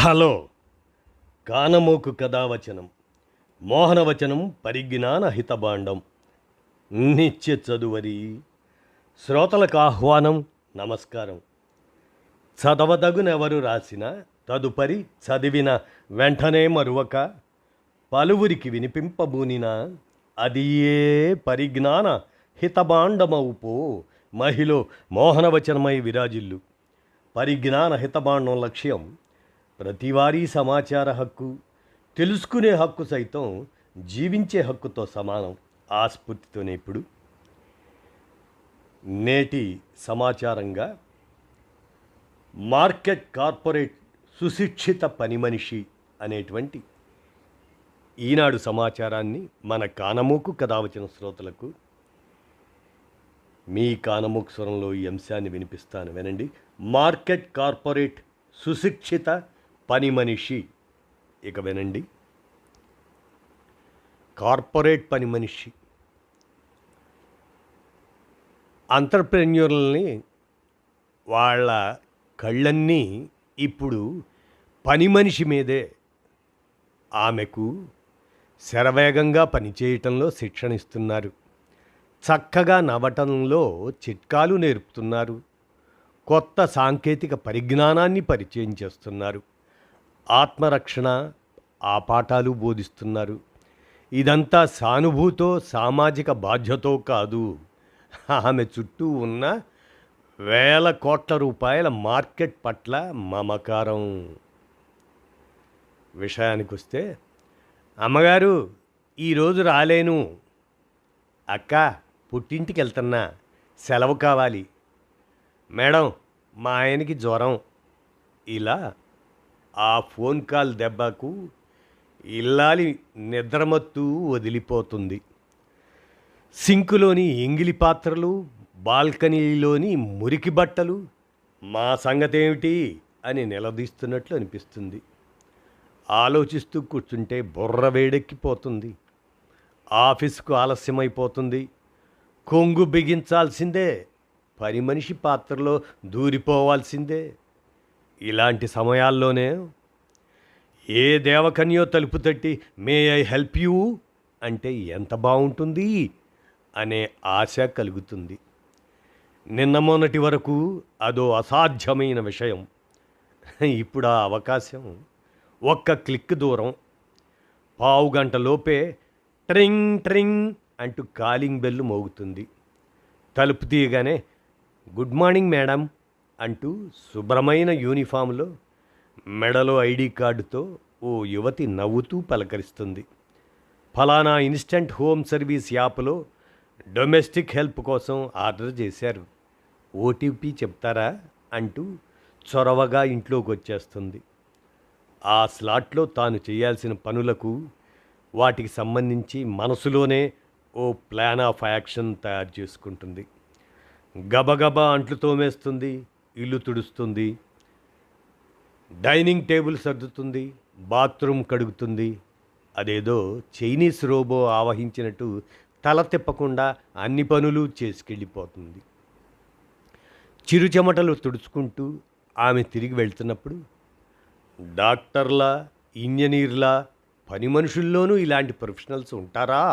Hello కానమోకు కథావచనం మోహనవచనం పరిజ్ఞాన హితబాండం నిత్య చదువరి శ్రోతలకు ఆహ్వానం నమస్కారం. చదవదగునెవరు రాసిన తదుపరి చదివిన వెంటనే మరువక పలువురికి వినిపింపబూనిన అది ఏ పరిజ్ఞాన హితబాండమవుపో మహిళ మోహనవచనమై విరాజిల్లు. పరిజ్ఞాన హితబాండం లక్ష్యం ప్రతివారీ సమాచార హక్కు, తెలుసుకునే హక్కు సైతం జీవించే హక్కుతో సమానం. ఆ స్ఫూర్తితోనే ఇప్పుడు నేటి సమాచారంగా మార్కెట్ కార్పొరేట్ సుశిక్షిత పని మనిషి అనేటువంటి ఈనాడు సమాచారాన్ని మన కానమోకు కథావచన శ్రోతలకు మీ కానమోకు స్వరంలో ఈ అంశాన్ని వినిపిస్తాను, వినండి. మార్కెట్ కార్పొరేట్ సుశిక్షిత పని మనిషి. ఇక వినండి. కార్పొరేట్ పని మనిషి అంటర్ప్రెన్యూర్లని వాళ్ళ కళ్ళన్నీ ఇప్పుడు పని మనిషి మీదే. ఆమెకు శరవేగంగా పనిచేయటంలో శిక్షణ ఇస్తున్నారు, చక్కగా నవ్వటంలో చిట్కాలు నేర్పుతున్నారు, కొత్త సాంకేతిక పరిజ్ఞానాన్ని పరిచయం చేస్తున్నారు, ఆత్మరక్షణ ఆ పాఠాలు బోధిస్తున్నారు. ఇదంతా సానుభూతో సామాజిక బాధ్యతో కాదు, ఆమె చుట్టూ ఉన్న వేల కోట్ల రూపాయల మార్కెట్ పట్ల మమకారం. విషయానికి వస్తే, అమ్మగారు ఈరోజు రాలేను, అక్క పుట్టింటికి వెళ్తున్నా, సెలవు కావాలి, మేడం మా ఆయనకి జ్వరం. ఇలా ఆ ఫోన్ కాల్ దెబ్బకు ఇల్లాలి నిద్రమత్తు వదిలిపోతుంది. సింకులోని ఎంగిలి పాత్రలు, బాల్కనీలోని మురికి బట్టలు మా సంగతేమిటి అని నిలదీస్తున్నట్లు అనిపిస్తుంది. ఆలోచిస్తూ కూర్చుంటే బుర్ర వేడెక్కిపోతుంది, ఆఫీసుకు ఆలస్యమైపోతుంది, కొంగు బిగించాల్సిందే, పని మనిషి పాత్రలో దూరిపోవాల్సిందే. ఇలాంటి సమయాల్లోనే ఏ దేవకన్యో తలుపు తట్టి మే ఐ హెల్ప్ యూ అంటే ఎంత బాగుంటుంది అనే ఆశ కలుగుతుంది. నిన్న మొన్నటి వరకు అదో అసాధ్యమైన విషయం. ఇప్పుడు ఆ అవకాశం ఒక్క క్లిక్ దూరం. పావు గంట లోపే ట్రింగ్ ట్రింగ్ అంటూ కాలింగ్ బెల్లు మోగుతుంది. తలుపు తీయగానే గుడ్ మార్నింగ్ మేడం అంటూ శుభ్రమైన యూనిఫామ్లో, మెడలో ఐడి కార్డుతో ఓ యువతి నవ్వుతూ పలకరిస్తుంది. ఫలానా ఇన్స్టంట్ హోమ్ సర్వీస్ యాప్లో డొమెస్టిక్ హెల్ప్ కోసం ఆర్డర్ చేశారు, ఓటీపీ చెప్తారా అంటూ చొరవగా ఇంట్లోకి వచ్చేస్తుంది. ఆ స్లాట్లో తాను చేయాల్సిన పనులకు, వాటికి సంబంధించి మనసులోనే ఓ ప్లాన్ ఆఫ్ యాక్షన్ తయారు చేసుకుంటుంది. గబగబా అంట్లు తోమేస్తుంది, ఇల్లు తుడుస్తుంది, డైనింగ్ టేబుల్ సర్దుతుంది, బాత్రూమ్ కడుగుతుంది. అదేదో చైనీస్ రోబో ఆవహించినట్టు తల తిప్పకుండా అన్ని పనులు చేసుకెళ్ళిపోతుంది. చిరుచెమటలు తుడుచుకుంటూ ఆమె తిరిగి వెళ్తున్నప్పుడు, డాక్టర్లా, ఇంజనీర్లా, పని మనుషుల్లోనూ ఇలాంటి ప్రొఫెషనల్స్ ఉంటారా?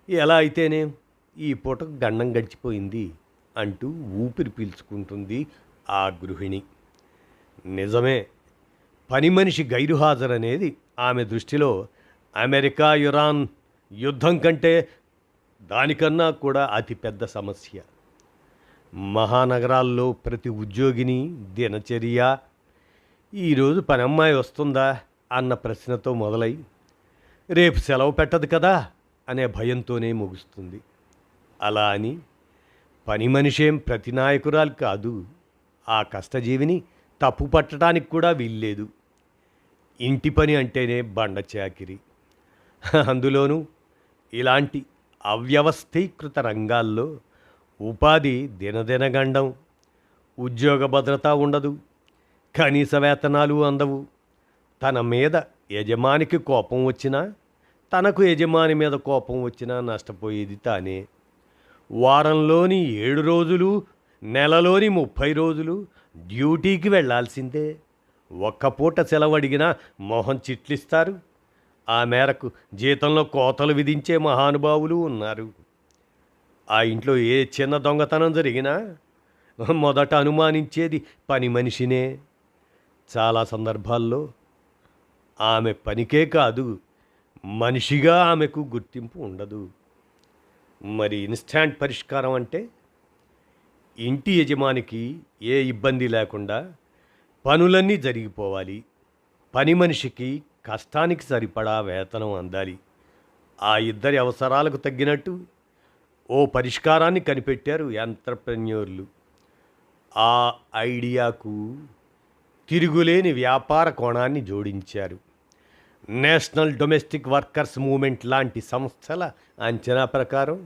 ఎలా అయితేనే ఈ పూటకు గండం గడిచిపోయింది అంటూ ఊపిరి పీల్చుకుంటుంది ఆ గృహిణి. నిజమే, పని మనిషి గైరుహాజరనేది ఆమె దృష్టిలో అమెరికా ఇరాన్ యుద్ధం కంటే దానికన్నా కూడా అతిపెద్ద సమస్య. మహానగరాల్లో ప్రతి ఉద్యోగిని దినచర్య ఈరోజు పని అమ్మాయి వస్తుందా అన్న ప్రశ్నతో మొదలై రేపు సెలవు పెట్టదు కదా అనే భయంతోనే ముగుస్తుంది. అలా అని పని మనిషేం ప్రతి నాయకురాలు కాదు. ఆ కష్టజీవిని తప్పు పట్టడానికి కూడా వీల్లేదు. ఇంటి పని అంటేనే బండ చాకిరి. అందులోనూ ఇలాంటి అవ్యవస్థీకృత రంగాల్లో ఉపాధి దినదినగండం, ఉద్యోగ భద్రత ఉండదు, కనీస వేతనాలు అందవు. తన మీద యజమానికి కోపం వచ్చినా, తనకు యజమాని మీద కోపం వచ్చినా నష్టపోయేది తానే. వారంలోని 7 రోజులు, నెలలోని 30 రోజులు డ్యూటీకి వెళ్ళాల్సిందే. ఒక్క పూట సెలవు అడిగినా మొహం చిట్లిస్తారు. ఆ మేరకు జీతంలో కోతలు విధించే మహానుభావులు ఉన్నారు. ఆ ఇంట్లో ఏ చిన్న దొంగతనం జరిగినా మొదట అనుమానించేది పని మనిషినే. చాలా సందర్భాల్లో ఆమె పనికే కాదు, మనిషిగా ఆమెకు గుర్తింపు ఉండదు. మరి ఇన్స్టాంట్ పరిష్కారం అంటే ఇంటి యజమానికి ఏ ఇబ్బంది లేకుండా పనులన్నీ జరిగిపోవాలి. పని మనిషికి కష్టానికి సరిపడా వేతనం అందాలి. ఆ ఇద్దరి అవసరాలకు తగ్గినట్టు ఓ పరిష్కారాన్ని కనిపెట్టారు ఎంటర్‌ప్రెన్యూర్‌లు. ఆ ఐడియాకు తిరుగులేని వ్యాపార కోణాన్ని జోడించారు. నేషనల్ డొమెస్టిక్ వర్కర్స్ మూవ్‌మెంట్ లాంటి సంస్థల అంచనా ప్రకారం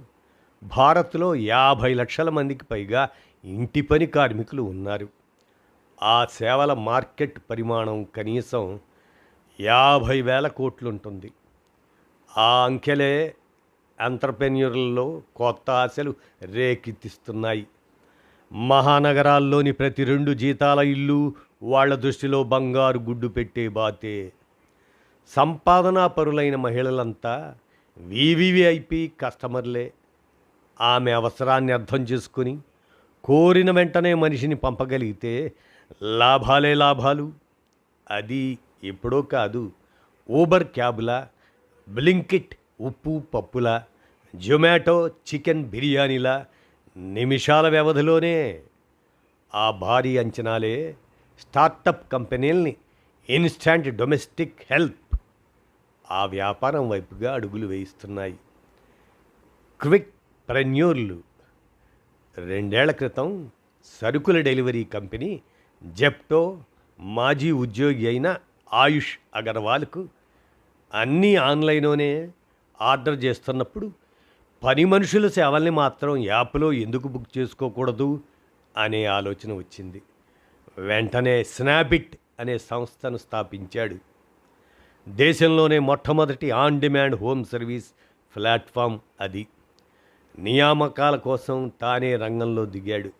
భారత్లో 50 లక్షల మందికి పైగా ఇంటి పని కార్మికులు ఉన్నారు. ఆ సేవల మార్కెట్ పరిమాణం కనీసం 50,000 కోట్లుంటుంది. ఆ అంకెలే ఎంటర్‌ప్రెన్యూర్‌లలో కొత్త ఆశలు రేకెత్తిస్తున్నాయి. మహానగరాల్లోని ప్రతి 2 జీతాల ఇల్లు వాళ్ళ దృష్టిలో బంగారు గుడ్డు పెట్టే బాతే. సంపాదనా పరులైన మహిళలంతా వీవీవీఐపీ కస్టమర్లే. ఆమె అవసరాన్ని అర్థం చేసుకుని కోరిన వెంటనే మనిషిని పంపగలిగితే లాభాలే లాభాలు. అది ఎప్పుడో కాదు, ఊబర్ క్యాబులా, బ్లింకిట్ ఉప్పు పప్పులా, జొమాటో చికెన్ బిర్యానీలా నిమిషాల వ్యవధిలోనే. ఆ భారీ అంచనాలే స్టార్టప్ కంపెనీల్ని ఇన్స్టాంట్ డొమెస్టిక్ హెల్ప్ ఆ వ్యాపారం వైపుగా అడుగులు వేయిస్తున్నాయి. క్విక్ ప్రెన్యూర్లు 2 ఏళ్ల క్రితం సరుకుల డెలివరీ కంపెనీ జెప్టో మాజీ ఉద్యోగి అయిన ఆయుష్ అగర్వాల్కు అన్నీ ఆన్లైన్లోనే ఆర్డర్ చేస్తున్నప్పుడు పని మనుషుల సేవల్ని మాత్రం యాప్లో ఎందుకు బుక్ చేసుకోకూడదు అనే ఆలోచన వచ్చింది. వెంటనే స్నాపిట్ అనే సంస్థను స్థాపించాడు. దేశంలోనే మొట్టమొదటి on demand home service platform అది. నియామకాల కోసం తానే రంగంలో దిగాడు.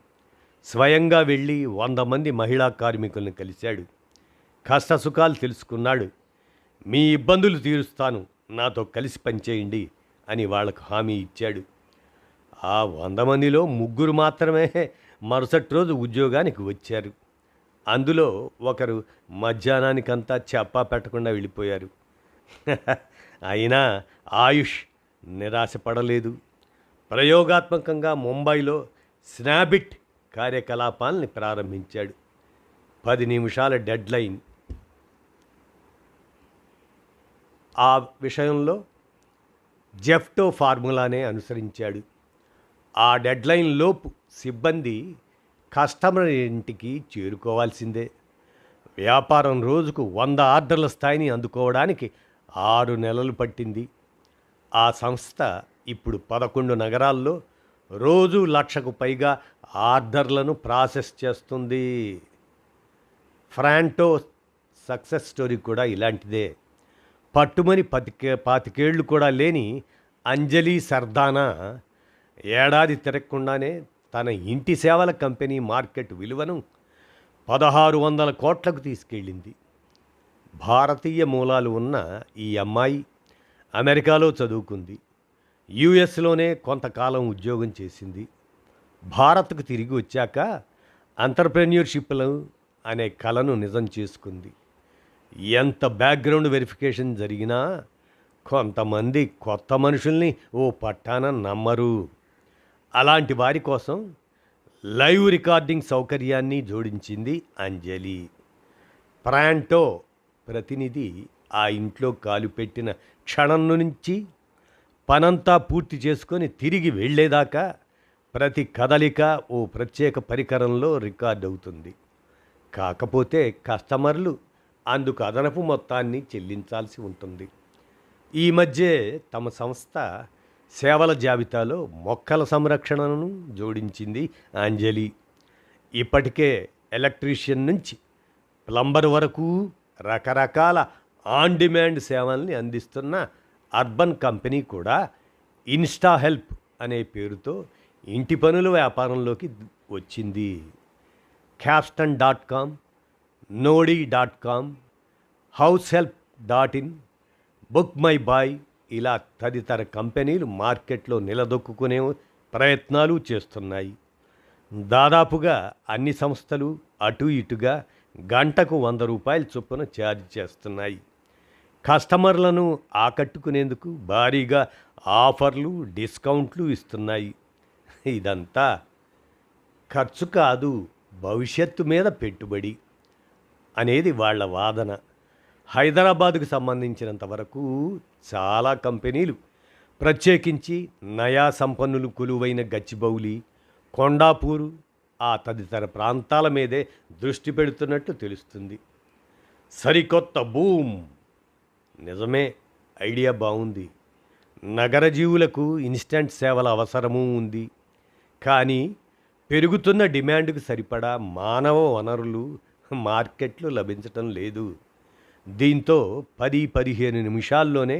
స్వయంగా వెళ్ళి 100 మంది మహిళా కార్మికులను కలిశాడు. కష్టసుఖాలు తెలుసుకున్నాడు. మీ ఇబ్బందులు తీరుస్తాను, నాతో కలిసి పనిచేయండి అని వాళ్లకు హామీ ఇచ్చాడు. ఆ 100 మందిలో 3 మాత్రమే మరుసటి రోజు ఉద్యోగానికి వచ్చారు. అందులో ఒకరు మధ్యాహ్నానికంతా చెప్పా పెట్టకుండా వెళ్ళిపోయారు. అయినా ఆయుష్ నిరాశపడలేదు. ప్రయోగాత్మకంగా ముంబైలో స్నాపిట్ కార్యకలాపాల్ని ప్రారంభించాడు. 10 నిమిషాల డెడ్లైన్. ఆ విషయంలో జెప్టో ఫార్ములానే అనుసరించాడు. ఆ డెడ్లైన్ లోపు సిబ్బంది కస్టమర్ ఇంటికి చేరుకోవాల్సిందే. వ్యాపారం రోజుకు 100 ఆర్డర్ల స్థాయిని అందుకోవడానికి 6 నెలలు పట్టింది. ఆ సంస్థ ఇప్పుడు 11 నగరాల్లో రోజు 1,00,000కు పైగా ఆర్డర్లను ప్రాసెస్ చేస్తుంది. ఫ్రాంటో సక్సెస్ స్టోరీ కూడా ఇలాంటిదే. పట్టుమని 25 కూడా లేని అంజలి సర్దానా ఏడాది తిరగకుండానే తన ఇంటి సేవల కంపెనీ మార్కెట్ విలువను 1,600 కోట్లకు తీసుకెళ్ళింది. భారతీయ మూలాలు ఉన్న ఈ అమ్మాయి అమెరికాలో చదువుకుంది. యుఎస్లోనే కొంతకాలం ఉద్యోగం చేసింది. భారత్కు తిరిగి వచ్చాక ఎంటర్‌ప్రెన్యూర్‌షిప్‌లు అనే కలను నిజం చేసుకుంది. ఎంత బ్యాక్‌గ్రౌండ్ వెరిఫికేషన్ జరిగినా కొంతమంది కొత్త మనుషుల్ని ఓ పట్టాన నమ్మరు. అలాంటి వారి కోసం లైవ్ రికార్డింగ్ సౌకర్యాన్ని జోడించింది అంజలి. ప్రాంటో ప్రతినిధి ఆ ఇంట్లో కాలు పెట్టిన క్షణం నుంచి పనంతా పూర్తి చేసుకొని తిరిగి వెళ్ళేదాకా ప్రతి కదలిక ఓ ప్రత్యేక పరికరంలో రికార్డ్ అవుతుంది. కాకపోతే కస్టమర్లు అందుకు అదనపు మొత్తాన్ని చెల్లించాల్సి ఉంటుంది. ఈ మధ్యే తమ సంస్థ సేవల జాబితాలో మొక్కల సంరక్షణను జోడించింది అంజలి. ఇప్పటికే ఎలక్ట్రీషియన్ నుంచి ప్లంబర్ వరకు రకరకాల ఆన్ డిమాండ్ సేవల్ని అందిస్తున్న అర్బన్ కంపెనీ కూడా ఇన్స్టా హెల్ప్ అనే పేరుతో ఇంటి పనుల వ్యాపారంలోకి వచ్చింది. క్యాప్స్టన్.com, nodi.com, househelp.in, book my boy ఇలా తదితర కంపెనీలు మార్కెట్లో నిలదొక్కునే ప్రయత్నాలు చేస్తున్నాయి. దాదాపుగా అన్ని సంస్థలు అటు ఇటుగా గంటకు ₹100 చొప్పున ఛార్జ్ చేస్తున్నాయి. కస్టమర్లను ఆకట్టుకునేందుకు భారీగా ఆఫర్లు, డిస్కౌంట్లు ఇస్తున్నాయి. ఇదంతా ఖర్చు కాదు, భవిష్యత్తు మీద పెట్టుబడి అనేది వాళ్ళ వాదన. హైదరాబాదుకు సంబంధించినంత వరకు చాలా కంపెనీలు, ప్రత్యేకించి నయా సంపన్నులు కొలువైన గచ్చిబౌలి, కొండాపూరు ఆ తదితర ప్రాంతాల మీదే దృష్టి పెడుతున్నట్టు తెలుస్తుంది. సరికొత్త బూమ్. నిజమే, ఐడియా బాగుంది. నగర జీవులకు ఇన్స్టంట్ సేవల అవసరమూ ఉంది. కానీ పెరుగుతున్న డిమాండ్కు సరిపడా మానవ వనరులు మార్కెట్లు లభించటం లేదు. దీంతో 10-15 నిమిషాల్లోనే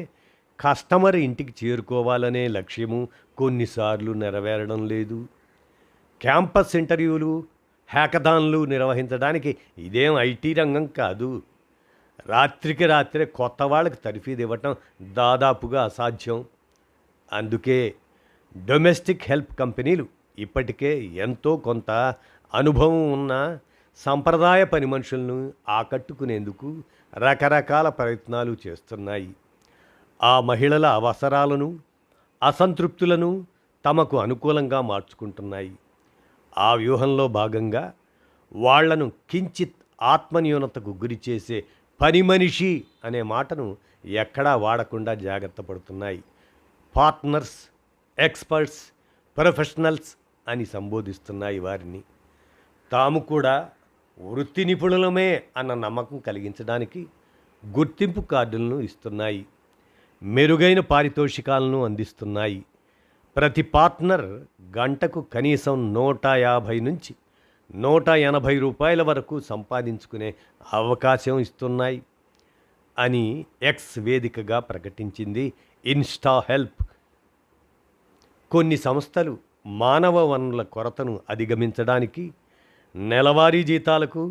కస్టమర్ ఇంటికి చేరుకోవాలనే లక్ష్యము కొన్నిసార్లు నెరవేరడం లేదు. క్యాంపస్ ఇంటర్వ్యూలు, హ్యాకథాన్లు నిర్వహించడానికి ఇదేం ఐటీ రంగం కాదు. రాత్రికి రాత్రే కొత్త వాళ్ళకి తర్ఫీదు ఇవ్వటం దాదాపుగా అసాధ్యం. అందుకే డొమెస్టిక్ హెల్ప్ కంపెనీలు ఇప్పటికే ఎంతో కొంత అనుభవం ఉన్న సంప్రదాయ పని మనుషులను ఆకట్టుకునేందుకు రకరకాల ప్రయత్నాలు చేస్తున్నాయి. ఆ మహిళల అవసరాలను, అసంతృప్తులను తమకు అనుకూలంగా మార్చుకుంటున్నాయి. ఆ వ్యూహంలో భాగంగా వాళ్లను కించిత్ ఆత్మన్యూనతకు గురి చేసే పని మనిషి అనే మాటను ఎక్కడా వాడకుండా జాగ్రత్త పడుతున్నాయి. పార్ట్నర్స్, ఎక్స్పర్ట్స్, ప్రొఫెషనల్స్ అని సంబోధిస్తున్నాయి వారిని. తాము కూడా వృత్తి నిపుణులమే అన్న నమ్మకం కలిగించడానికి గుర్తింపు కార్డులను ఇస్తున్నాయి. మెరుగైన పారితోషికాలను అందిస్తున్నాయి. ప్రతి పార్ట్నర్ గంటకు కనీసం ₹150 నుంచి ₹180 వరకు సంపాదించుకునే అవకాశం ఇస్తున్నాయి అని ఎక్స్ వేదికగా ప్రకటించింది ఇన్స్టా హెల్ప్. కొన్ని సంస్థలు మానవ వనరుల కొరతను అధిగమించడానికి నెలవారీ జీతాలకు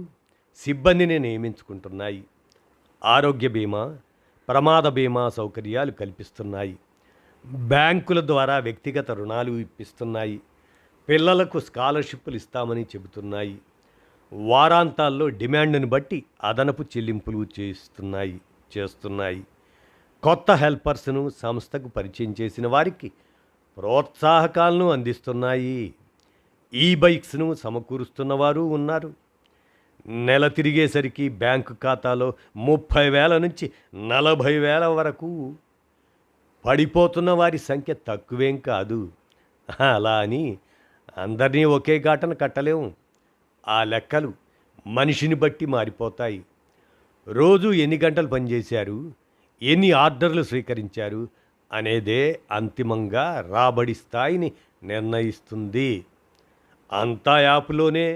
సిబ్బందిని నియమించుకుంటున్నాయి. ఆరోగ్య బీమా, ప్రమాద బీమా సౌకర్యాలు కల్పిస్తున్నాయి. బ్యాంకుల ద్వారా వ్యక్తిగత రుణాలు ఇప్పిస్తున్నాయి. పిల్లలకు స్కాలర్షిప్లు ఇస్తామని చెబుతున్నాయి. వారాంతాల్లో డిమాండ్ను బట్టి అదనపు చెల్లింపులు చేస్తున్నాయి. కొత్త హెల్పర్స్ను సంస్థకు పరిచయం చేసిన వారికి ప్రోత్సాహకాలను అందిస్తున్నాయి. ఈ బైక్స్ను సమకూరుస్తున్నవారు ఉన్నారు. నెల తిరిగేసరికి బ్యాంకు ఖాతాలో 30,000 నుంచి 40,000 వరకు పడిపోతున్న వారి సంఖ్య తక్కువేం కాదు. అలా అని అందరినీ ఒకే ఘాటన కట్టలేము. ఆ లెక్కలు మనిషిని బట్టి మారిపోతాయి. రోజు ఎన్ని గంటలు పనిచేశారు, ఎన్ని ఆర్డర్లు స్వీకరించారు అనేదే అంతిమంగా రాబడి స్థాయిని నిర్ణయిస్తుంది. అంతా యాప్లోనే.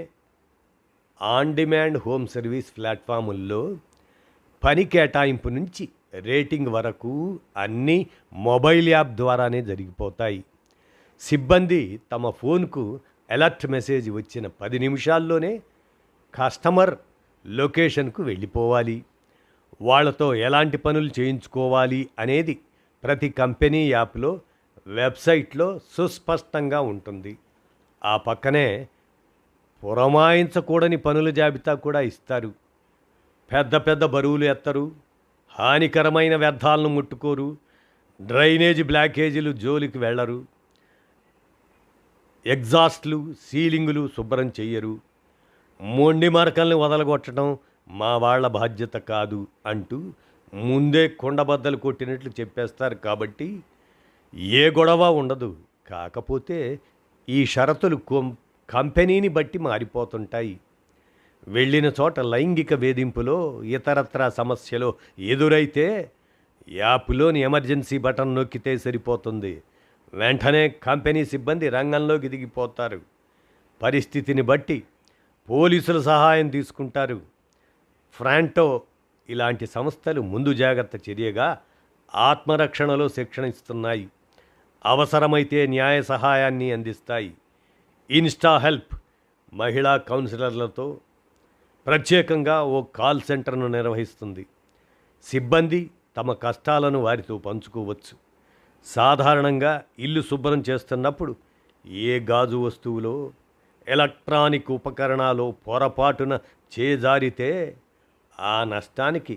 ఆన్ డిమాండ్ హోమ్ సర్వీస్ ప్లాట్ఫాముల్లో పని కేటాయింపు నుంచి రేటింగ్ వరకు అన్నీ మొబైల్ యాప్ ద్వారానే జరిగిపోతాయి. సిబ్బంది తమ ఫోన్కు అలర్ట్ మెసేజ్ వచ్చిన 10 నిమిషాల్లోనే కస్టమర్ లొకేషన్కు వెళ్ళిపోవాలి. వాళ్లతో ఎలాంటి పనులు చేయించుకోవాలి అనేది ప్రతి కంపెనీ యాప్లో, వెబ్సైట్లో సుస్పష్టంగా ఉంటుంది. ఆ పక్కనే పురమాయించకూడని పనుల జాబితా కూడా ఇస్తారు. పెద్ద పెద్ద బరువులు ఎత్తరు, హానికరమైన వ్యర్థాలను ముట్టుకోరు, డ్రైనేజ్ బ్లాకేజీలు జోలికి వెళ్ళరు, ఎగ్జాస్ట్లు, సీలింగులు శుభ్రం చెయ్యరు, మొండి మరకల్ని వదలగొట్టడం మా వాళ్ళ బాధ్యత కాదు అంటూ ముందే కుండబద్దలు కొట్టినట్లు చెప్పేస్తారు. కాబట్టి ఏ గొడవ ఉండదు. కాకపోతే ఈ షరతులు కంపెనీని బట్టి మారిపోతుంటాయి. వెళ్ళిన చోట లైంగిక వేధింపులో, ఇతరత్రా సమస్యలో ఎదురైతే యాప్లోని ఎమర్జెన్సీ బటన్ నొక్కితే సరిపోతుంది. వెంటనే కంపెనీ సిబ్బంది రంగంలోకి దిగిపోతారు. పరిస్థితిని బట్టి పోలీసుల సహాయం తీసుకుంటారు. ఫ్రాంటో ఇలాంటి సంస్థలు ముందు జాగ్రత్త చర్యగా ఆత్మరక్షణలో శిక్షణ ఇస్తున్నాయి. అవసరమైతే న్యాయ సహాయాన్ని అందిస్తాయి. ఇన్స్టా హెల్ప్ మహిళా కౌన్సిలర్లతో ప్రత్యేకంగా ఓ కాల్ సెంటర్ను నిర్వహిస్తుంది. సిబ్బంది తమ కష్టాలను వారితో పంచుకోవచ్చు. సాధారణంగా ఇల్లు శుభ్రం చేస్తున్నప్పుడు ఏ గాజు వస్తువులో, ఎలక్ట్రానిక్ ఉపకరణాలు పొరపాటున చేజారితే ఆ నష్టానికి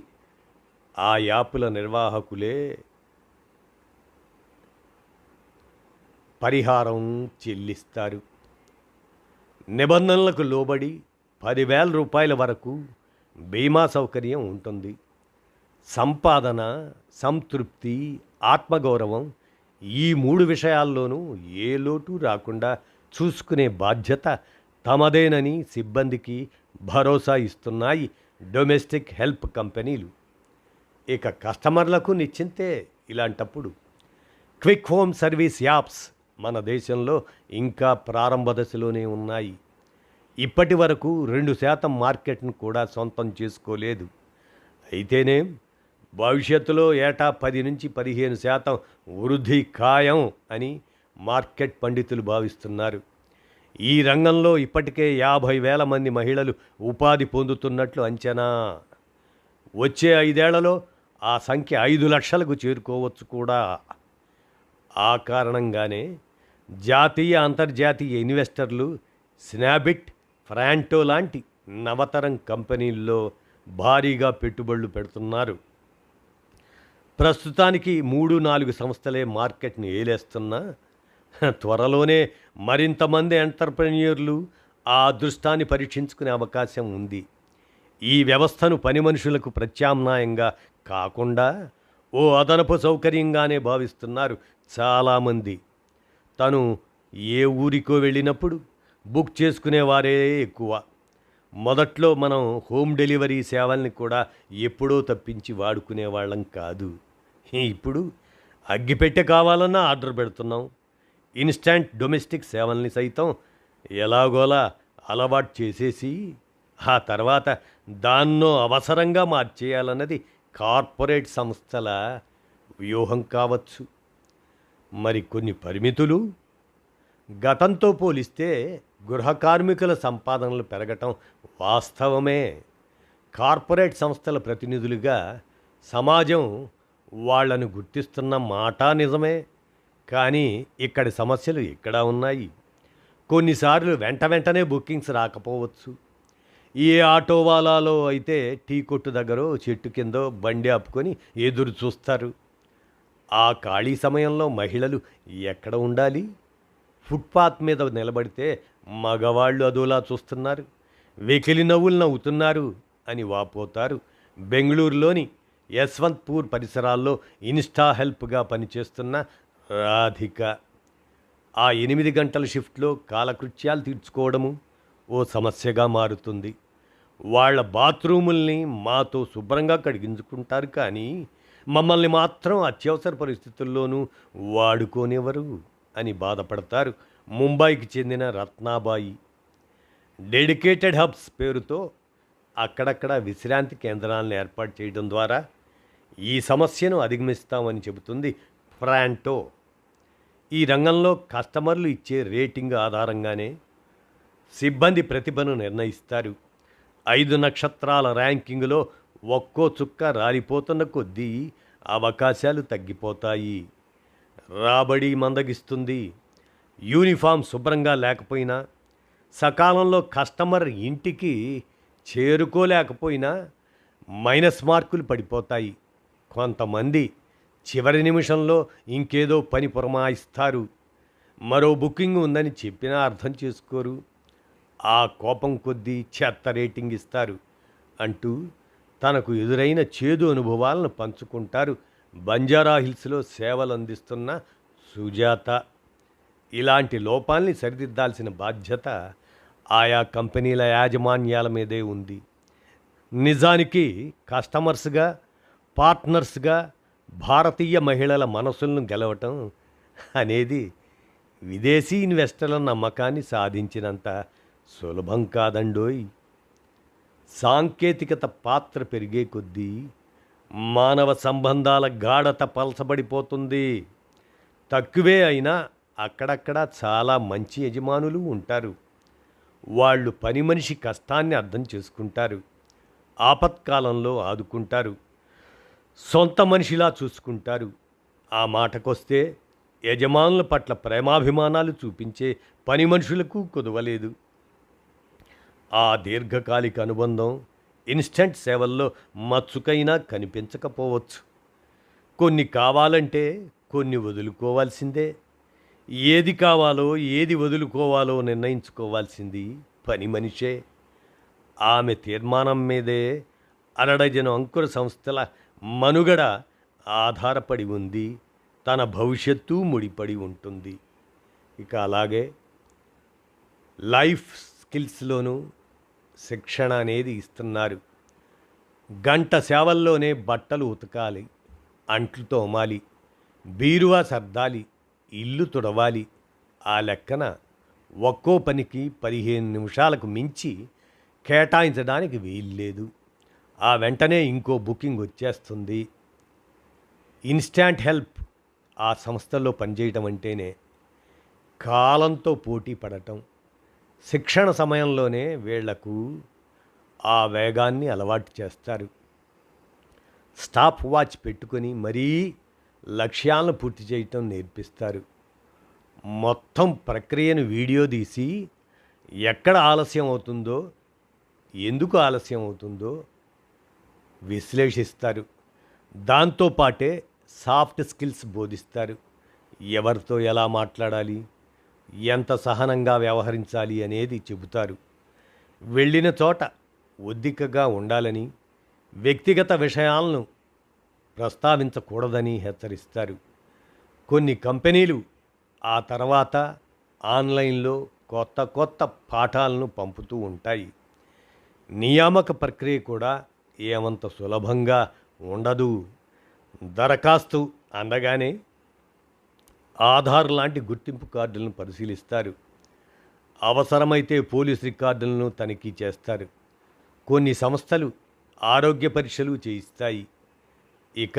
ఆ యాపుల నిర్వాహకులే పరిహారం చెల్లిస్తారు. నిబంధనలకు లోబడి 10,000 రూపాయల వరకు బీమా సౌకర్యం ఉంటుంది. సంపాదన, సంతృప్తి, ఆత్మగౌరవం ఈ 3 విషయాల్లోనూ ఏ లోటు రాకుండా చూసుకునే బాధ్యత తమదేనని సిబ్బందికి భరోసా ఇస్తున్నాయి డొమెస్టిక్ హెల్ప్ కంపెనీలు. ఇక కస్టమర్లకు నిశ్చింతే. ఇలాంటప్పుడు క్విక్ హోమ్ సర్వీస్ యాప్స్ మన దేశంలో ఇంకా ప్రారంభ దశలోనే ఉన్నాయి. ఇప్పటి వరకు 2% మార్కెట్ను కూడా సొంతం చేసుకోలేదు. అయితేనేం భవిష్యత్తులో ఏటా 10-15% వృద్ధి ఖాయం అని మార్కెట్ పండితులు భావిస్తున్నారు. ఈ రంగంలో ఇప్పటికే 50,000 మంది మహిళలు ఉపాధి పొందుతున్నట్లు అంచనా. వచ్చే 5 ఏళ్లలో ఆ సంఖ్య 5 లక్షలకు చేరుకోవచ్చు కూడా. ఆ కారణంగానే జాతీయ, అంతర్జాతీయ ఇన్వెస్టర్లు స్నాబిట్, ఫ్రాంటో లాంటి నవతరం కంపెనీల్లో భారీగా పెట్టుబడులు పెడుతున్నారు. ప్రస్తుతానికి 3-4 సంస్థలే మార్కెట్ని ఏలేస్తున్నా త్వరలోనే మరింతమంది ఎంటర్ప్రెన్యూర్లు ఆ అదృష్టాన్ని పరీక్షించుకునే అవకాశం ఉంది. ఈ వ్యవస్థను పని మనుషులకు ప్రత్యామ్నాయంగా కాకుండా ఓ అదనపు సౌకర్యంగానే భావిస్తున్నారు చాలామంది. తను ఏ ఊరికో వెళ్ళినప్పుడు బుక్ చేసుకునేవారే ఎక్కువ. మొదట్లో మనం హోమ్ డెలివరీ సేవల్ని కూడా ఎప్పుడో తప్పించి వాడుకునేవాళ్ళం కాదు. ఇప్పుడు అగ్గిపెట్టె కావాలన్నా ఆర్డర్ పెడుతున్నాం. ఇన్స్టంట్ డొమెస్టిక్ సేవల్ని సైతం ఎలాగోలా అలవాటు చేసేసి ఆ తర్వాత దాన్నో అవసరంగా మార్చేయాలన్నది కార్పొరేట్ సంస్థల వ్యూహం కావచ్చు. మరి కొన్ని పరిమితులు. గతంతో పోలిస్తే గృహ కార్మికుల సంపాదనలు పెరగటం వాస్తవమే. కార్పొరేట్ సంస్థల ప్రతినిధులుగా సమాజం వాళ్లను గుర్తిస్తున్న మాట నిజమే. కానీ ఇక్కడి సమస్యలు ఇక్కడ ఉన్నాయి. కొన్నిసార్లు వెంటనే బుకింగ్స్ రాకపోవచ్చు. ఏ ఆటోవాలాలో అయితే టీ కొట్టు దగ్గర చెట్టు కిందో బండి ఆపుకొని ఎదురు చూస్తారు. ఆ ఖాళీ సమయంలో మహిళలు ఎక్కడ ఉండాలి? ఫుట్పాత్ మీద నిలబడితే మగవాళ్ళు అదోలా చూస్తున్నారు, వెకిలి నవ్వులు నవ్వుతున్నారు అని వాపోతారు. బెంగళూరులోని యశ్వంత్పూర్ పరిసరాల్లో ఇన్స్టా హెల్ప్గా పనిచేస్తున్న రాధిక. ఆ 8 గంటల షిఫ్ట్లో కాలకృత్యాలు తీర్చుకోవడము ఓ సమస్యగా మారుతుంది. వాళ్ళ బాత్రూముల్ని మాతో శుభ్రంగా కడిగించుకుంటారు, కానీ మమ్మల్ని మాత్రం అత్యవసర పరిస్థితుల్లోనూ వాడుకోనివ్వరు అని బాధపడతారు ముంబైకి చెందిన రత్నాబాయి. డెడికేటెడ్ హబ్స్ పేరుతో అక్కడక్కడ విశ్రాంతి కేంద్రాలను ఏర్పాటు చేయడం ద్వారా ఈ సమస్యను అధిగమిస్తామని చెబుతుంది ఫ్రాంటో. ఈ రంగంలో కస్టమర్లు ఇచ్చే రేటింగ్ ఆధారంగానే సిబ్బంది ప్రతిభను నిర్ణయిస్తారు. 5 నక్షత్రాల ర్యాంకింగ్లో ఒక్కో చుక్క రాలిపోతున్న కొద్దీ అవకాశాలు తగ్గిపోతాయి. రాబడి మందగిస్తుంది. యూనిఫామ్ శుభ్రంగా లేకపోయినా, సకాలంలో కస్టమర్ ఇంటికి చేరుకోలేకపోయినా మైనస్ మార్కులు పడిపోతాయి. కొంతమంది చివరి నిమిషంలో ఇంకేదో పని పురమాయిస్తారు. మరో బుకింగ్ ఉందని చెప్పినా అర్థం చేసుకోరు. ఆ కోపం కొద్దీ చెత్త రేటింగ్ ఇస్తారు అంటూ తనకు ఎదురైన చేదు అనుభవాలను పంచుకుంటారు బంజారా హిల్స్లో సేవలు అందిస్తున్న సుజాత. ఇలాంటి లోపాల్ని సరిదిద్దాల్సిన బాధ్యత ఆయా కంపెనీల యాజమాన్యాల మీదే ఉంది. నిజానికి కస్టమర్స్గా, పార్ట్నర్స్గా భారతీయ మహిళల మనసులను గెలవటం అనేది విదేశీ ఇన్వెస్టర్ల నమ్మకాన్ని సాధించినంత సులభం కాదండోయ్. సాంకేతికత పాత్ర పెరిగే కొద్దీ మానవ సంబంధాల గాఢత పలచబడిపోతుంది. తక్కువే అయినా అక్కడక్కడ చాలా మంచి యజమానులు ఉంటారు. వాళ్ళు పని మనిషి కష్టాన్ని అర్థం చేసుకుంటారు, ఆపత్కాలంలో ఆదుకుంటారు, సొంత మనిషిలా చూసుకుంటారు. ఆ మాటకొస్తే యజమానుల పట్ల ప్రేమాభిమానాలు చూపించే పని మనుషులకు కొదవలేదు. ఆ దీర్ఘకాలిక అనుబంధం ఇన్స్టంట్ సేవల్లో మచ్చుకైనా కనిపించకపోవచ్చు. కొన్ని కావాలంటే కొన్ని వదులుకోవాల్సిందే. ఏది కావాలో ఏది వదులుకోవాలో నిర్ణయించుకోవాల్సింది పని మనిషే. ఆమె తీర్మానం మీదే అరడజను అంకుర సంస్థల మనుగడ ఆధారపడి ఉంది. తన భవిష్యత్తు ముడిపడి ఉంటుంది. ఇక అలాగే లైఫ్ స్కిల్స్లోనూ శిక్షణ అనేది ఇస్తున్నారు. గంట సేవల్లోనే బట్టలు ఉతకాలి, అంట్లు తోమాలి, బీరువా సర్దాలి, ఇల్లు తుడవాలి. ఆ లెక్కన ఒక్కో పనికి 15 నిమిషాలకు మించి కేటాయించడానికి వీల్లేదు. ఆ వెంటనే ఇంకో బుకింగ్ వచ్చేస్తుంది. ఇన్స్టాంట్ హెల్ప్ ఆ సంస్థల్లో పనిచేయటం అంటేనే కాలంతో పోటీ పడటం. శిక్షణ సమయంలోనే వీళ్లకు ఆ వేగాన్ని అలవాటు చేస్తారు. స్టాప్ వాచ్ పెట్టుకొని మరీ లక్ష్యాలను పూర్తి చేయటం నేర్పిస్తారు. మొత్తం ప్రక్రియను వీడియో తీసి ఎక్కడ ఆలస్యం అవుతుందో, ఎందుకు ఆలస్యం అవుతుందో విశ్లేషిస్తారు. దాంతోపాటే సాఫ్ట్ స్కిల్స్ బోధిస్తారు. ఎవరితో ఎలా మాట్లాడాలి, ఎంత సహనంగా వ్యవహరించాలి అనేది చెబుతారు. వెళ్ళిన చోట ఒద్దికగా ఉండాలని, వ్యక్తిగత విషయాలను ప్రస్తావించకూడదని హెచ్చరిస్తారు. కొన్ని కంపెనీలు ఆ తర్వాత ఆన్లైన్లో కొత్త కొత్త పాఠాలను పంపుతూ ఉంటాయి. నియామక ప్రక్రియ కూడా ఏమంత సులభంగా ఉండదు. దరఖాస్తు అందగానే ఆధార్ లాంటి గుర్తింపు కార్డులను పరిశీలిస్తారు. అవసరమైతే పోలీస్ రికార్డులను తనిఖీ చేస్తారు. కొన్ని సంస్థలు ఆరోగ్య పరీక్షలు చేయిస్తాయి. ఇక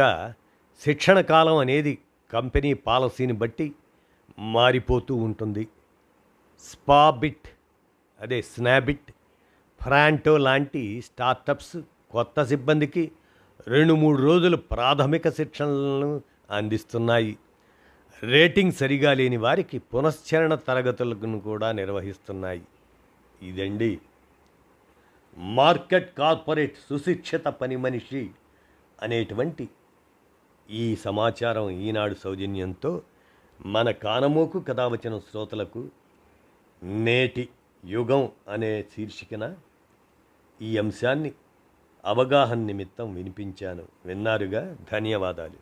శిక్షణ కాలం అనేది కంపెనీ పాలసీని బట్టి మారిపోతూ ఉంటుంది. స్నాబిట్, ఫ్రాంటో లాంటి స్టార్టప్స్ కొత్త సిబ్బందికి 2-3 రోజులు ప్రాథమిక శిక్షణలను అందిస్తున్నాయి. రేటింగ్ సరిగా లేని వారికి పునశ్చరణ తరగతులను కూడా నిర్వహిస్తున్నాయి. ఇదండి మార్కెట్ కార్పొరేట్ సుశిక్షిత పని మనిషి అనేటువంటి ఈ సమాచారం ఈనాడు సౌజన్యంతో మన కానమోకు కథావచనం శ్రోతలకు నేటి యుగం అనే శీర్షికన ఈ అంశాన్ని అవగాహన నిమిత్తం వినిపించాను. విన్నారుగా, ధన్యవాదాలు.